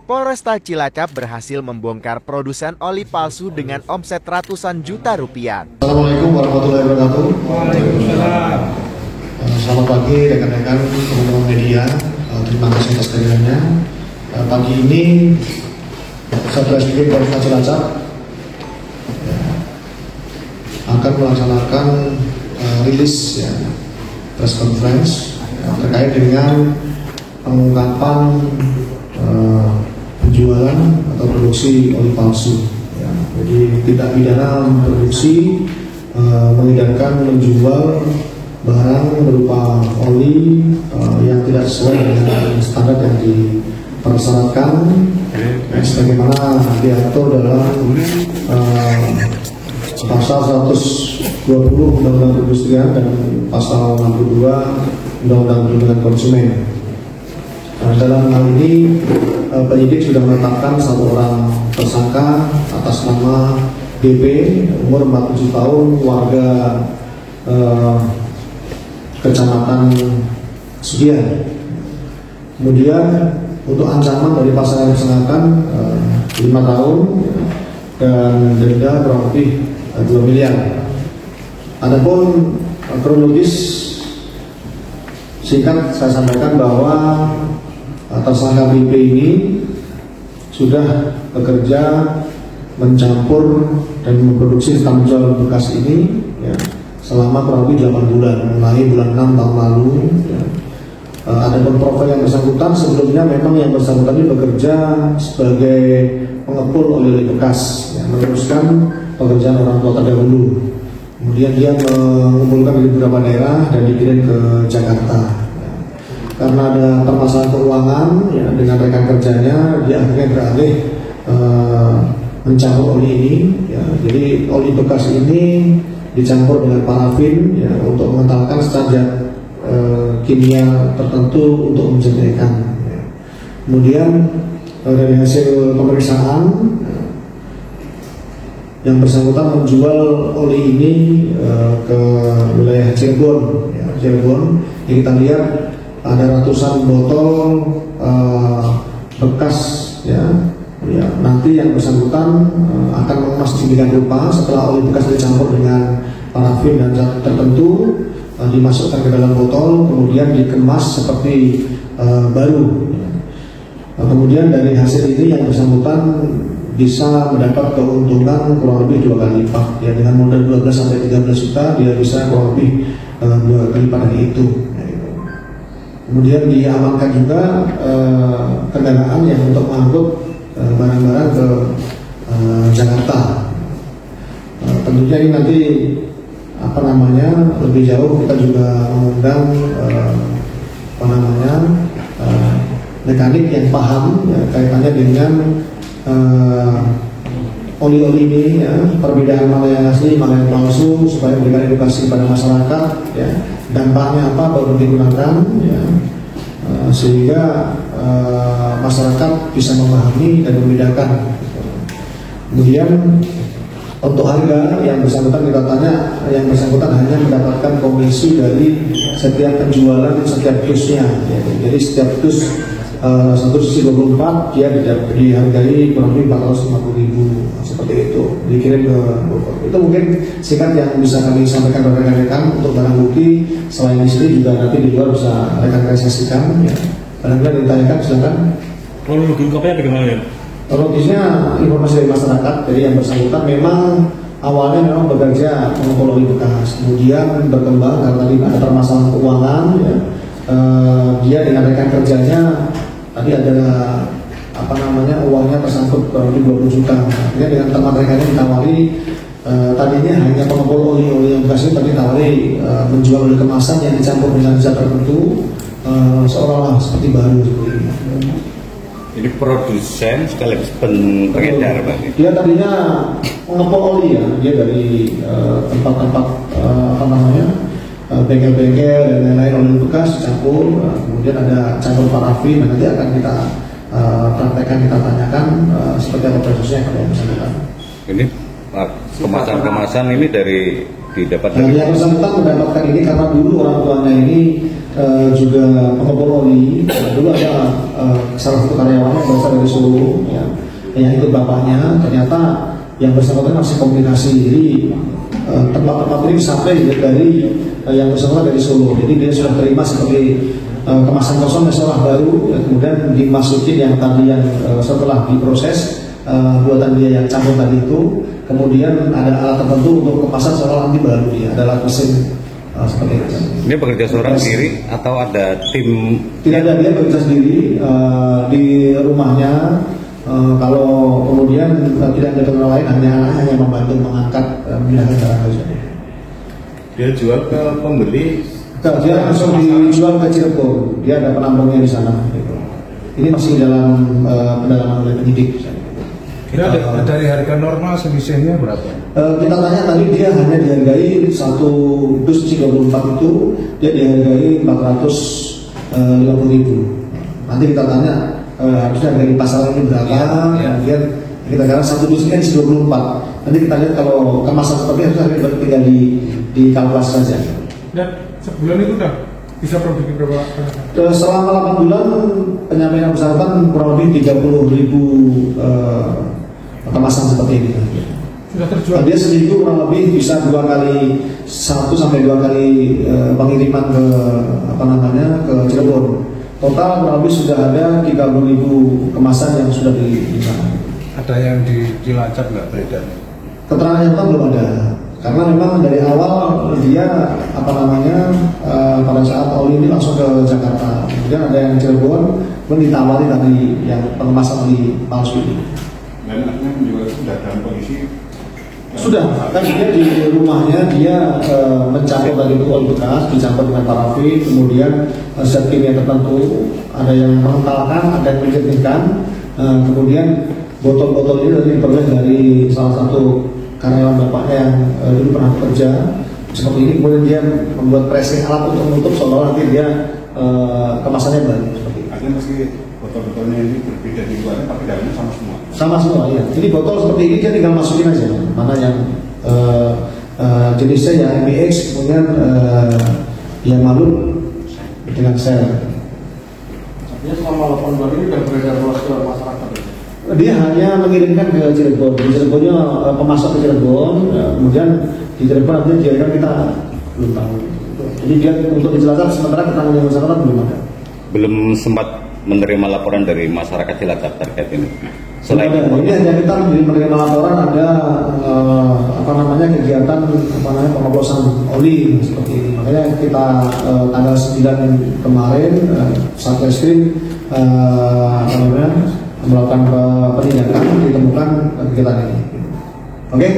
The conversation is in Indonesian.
Polresta Cilacap berhasil membongkar produsen oli palsu dengan omset ratusan juta rupiah. Assalamualaikum warahmatullahi wabarakatuh. Waalaikumsalam. Selamat pagi rekan-rekan teman-teman media. Terima kasih atas kehadirannya. Pagi ini Satreskrim Polresta Cilacap akan melaksanakan rilis press conference terkait dengan pengungkapan penjualan atau produksi oli palsu. Jadi tindak pidana memproduksi, mengedarkan, menjual barang berupa oli yang tidak sesuai dengan standar yang dipersyaratkan, sebagaimana diatur dalam pasal 120 Undang-Undang Perindustrian dan pasal 62 Undang-Undang Perlindungan Konsumen. Dalam hal ini penyidik sudah menetapkan satu orang tersangka atas nama DP, umur 47 tahun, warga Kecamatan Sugian. Kemudian untuk ancaman dari pasal yang disangkakan 5 tahun dan denda kurang lebih 2 miliar. Adapun kronologis singkat saya sampaikan bahwa tersangka BP ini sudah bekerja mencampur dan memproduksi tambal bekas ini selama kurang lebih 8 bulan, mulai bulan 6 tahun lalu. Ada profil yang bersangkutan sebelumnya memang yang bersangkutan ini bekerja sebagai pengepul oli bekas, meneruskan pekerjaan orang tua terdahulu. Kemudian dia mengumpulkan di beberapa daerah dan dikirim ke Jakarta. Karena ada permasalahan keuangan dengan rekan kerjanya, dia akhirnya beralih mencampur oli ini. Jadi oli bekas ini dicampur dengan parafin untuk mengentalkan standar kimia tertentu untuk menjernihkan. Kemudian dari hasil pemeriksaan, yang bersangkutan menjual oli ini ke wilayah Cirebon. Cirebon, yang kita lihat ada ratusan botol bekas nanti yang bersangkutan akan mengemas sedemikian rupa setelah oli bekas dicampur dengan parafin dan zat tertentu, dimasukkan ke dalam botol, kemudian dikemas seperti baru. Kemudian dari hasil ini yang bersangkutan bisa mendapat keuntungan kurang lebih 2 kali lipat. Dengan modal 12 sampai 13 juta dia bisa kurang lebih 2 kali lipat dari itu. Kemudian diamankan juga kendaraan yang untuk mengangkut barang-barang ke Jakarta. Tentunya ini nanti lebih jauh kita juga mengundang mekanik yang paham kaitannya dengan oli-oli ini, perbedaan mana yang asli, mana yang palsu, supaya memberikan edukasi kepada masyarakat, dampaknya apa baru digunakan, sehingga masyarakat bisa memahami dan membedakan. Kemudian untuk harga yang bersangkutan kita tanya, yang bersangkutan hanya mendapatkan komisi dari setiap penjualan setiap dusnya. Jadi setiap dus 1 sisi 24 dia dihargai kurang lebih 450.000 seperti itu, dikirim ke Bogor. Itu mungkin singkat yang bisa kami sampaikan kepada rekan-rekan. Untuk barang bukti selain istri juga nanti di luar bisa rekan-rekan saksikan. Barangkali ditanyakan, silakan. Kronologi ungkapannya bagaimana ya? Kronologisnya informasi dari masyarakat. Jadi yang bersangkutan memang awalnya memang bekerja mengepul oli bekas, kemudian berkembang karena tadi ada permasalahan keuangan. Dia dengan rekan kerjanya tadi ada uangnya tersangkut kurang lebih 20 juta. Akhirnya dengan teman rekannya ditawari, tadinya hanya pengepul oli yang bekas ini, tadi ditawari menjual oli kemasan yang dicampur dengan zat tertentu, seolah-olah seperti baru seperti ini. Ini produsen sekaligus pengedar, Pak. Dia tadinya pengepul oli dia dari tempat-tempat bengkel-bengkel dan lain-lain oli bekas dicampur, kemudian ada campur parafin. Nanti akan kita praktekkan, kita tanyakan seperti apa prosesnya kalau misalkan. Ini kemasan-kemasan ini dari didapat Nah, yang bersangkutan mendapatkan ini karena dulu orang tuanya ini juga pengepul oli. Dulu ada salah satu karyawannya yang berasal dari Solo, ya, yang ikut bapaknya. Ternyata yang bersangkutan masih komunikasi. Jadi tempat-tempat ini sampai dari yang bersangkutan dari Solo. Jadi dia sudah terima sebagai kemasan kosong masalah baru, kemudian dimasukin yang tadi yang setelah diproses buatan dia yang campur tadi itu, kemudian ada alat tertentu untuk kemasan seolah nanti baru dia ada alat mesin seperti itu. Ini bekerja seorang diri atau ada tim? Tidak ada, dia bekerja sendiri di rumahnya. Kalau kemudian tidak ada orang lain, hanya membantu mengangkat memindahkan barang saja. Dia jual ke pembeli. Dia langsung dijual ke Cirebon. Dia ada penampungnya di sana. Gitu. Ini masih dalam pendalaman oleh penyidik. Kira dari harga normal selisihnya berapa? Kita tanya tadi dia hanya dihargai satu dus 34 itu dia dihargai 450.000. Nanti kita tanya harusnya dari pasar ini berapa, kemudian kita kira satu dus kan 24. Nanti kita lihat kalau kemasan seperti itu harusnya tinggal dikalkulasi saja. Dan sebulan itu udah bisa produksi berapa? Selama 8 bulan penyampaian bersangkutan kurang lebih 30.000 kemasan seperti ini. Sudah terjual. Dia seminggu kurang lebih bisa 1 sampai 2 kali pengiriman ke ke Cirebon. Total kurang lebih sudah ada 30.000 kemasan yang sudah di sana. Ada yang di Cilacap nggak beredar? Keterangan yang belum ada. Karena memang dari awal dia pada saat oli ini langsung ke Jakarta. Kemudian ada yang Cirebon, kemudian ditawari tadi yang pengemasan oli palsu ini. Dan artinya penjual sudah dalam kondisi Sudah, kan dia di rumahnya dia mencampur tadi itu oli bekas, dicampur dengan parafin, kemudian zat kimia tertentu, ada yang mengentalkan, ada yang menjernihkan, kemudian botol-botol ini tadi diperoleh dari salah satu karyawan bapaknya yang dulu pernah bekerja seperti ini, kemudian dia membuat pressing alat untuk menutup seolah nanti dia kemasannya baru seperti itu. artinya meski botol-botolnya ini berbeda di luarnya tapi dalamnya sama semua. Sama semua ya. Jadi botol seperti ini dia tinggal masukin aja. Mana yang jenisnya yang MBX, kemudian yang malut dengan sel. Artinya selama 8 bulan ini sudah beredar luas ke masyarakat. Dia hanya mengirimkan ke Cirebon. Di Cirebonnya pemasok ke Cirebon, kemudian di Cirebon nanti dia kan kita belum tahu. Jadi dia untuk dijelaskan sementara keterangan yang bersangkutan belum ada. Belum sempat menerima laporan dari masyarakat Cilacap terkait ini. Selain ini hanya kita menerima laporan ada kegiatan pengoplosan oli seperti ini. Makanya kita tanggal 9 kemarin Satreskrim melakukan penindakan, ditemukan kegiatan ini. Oke?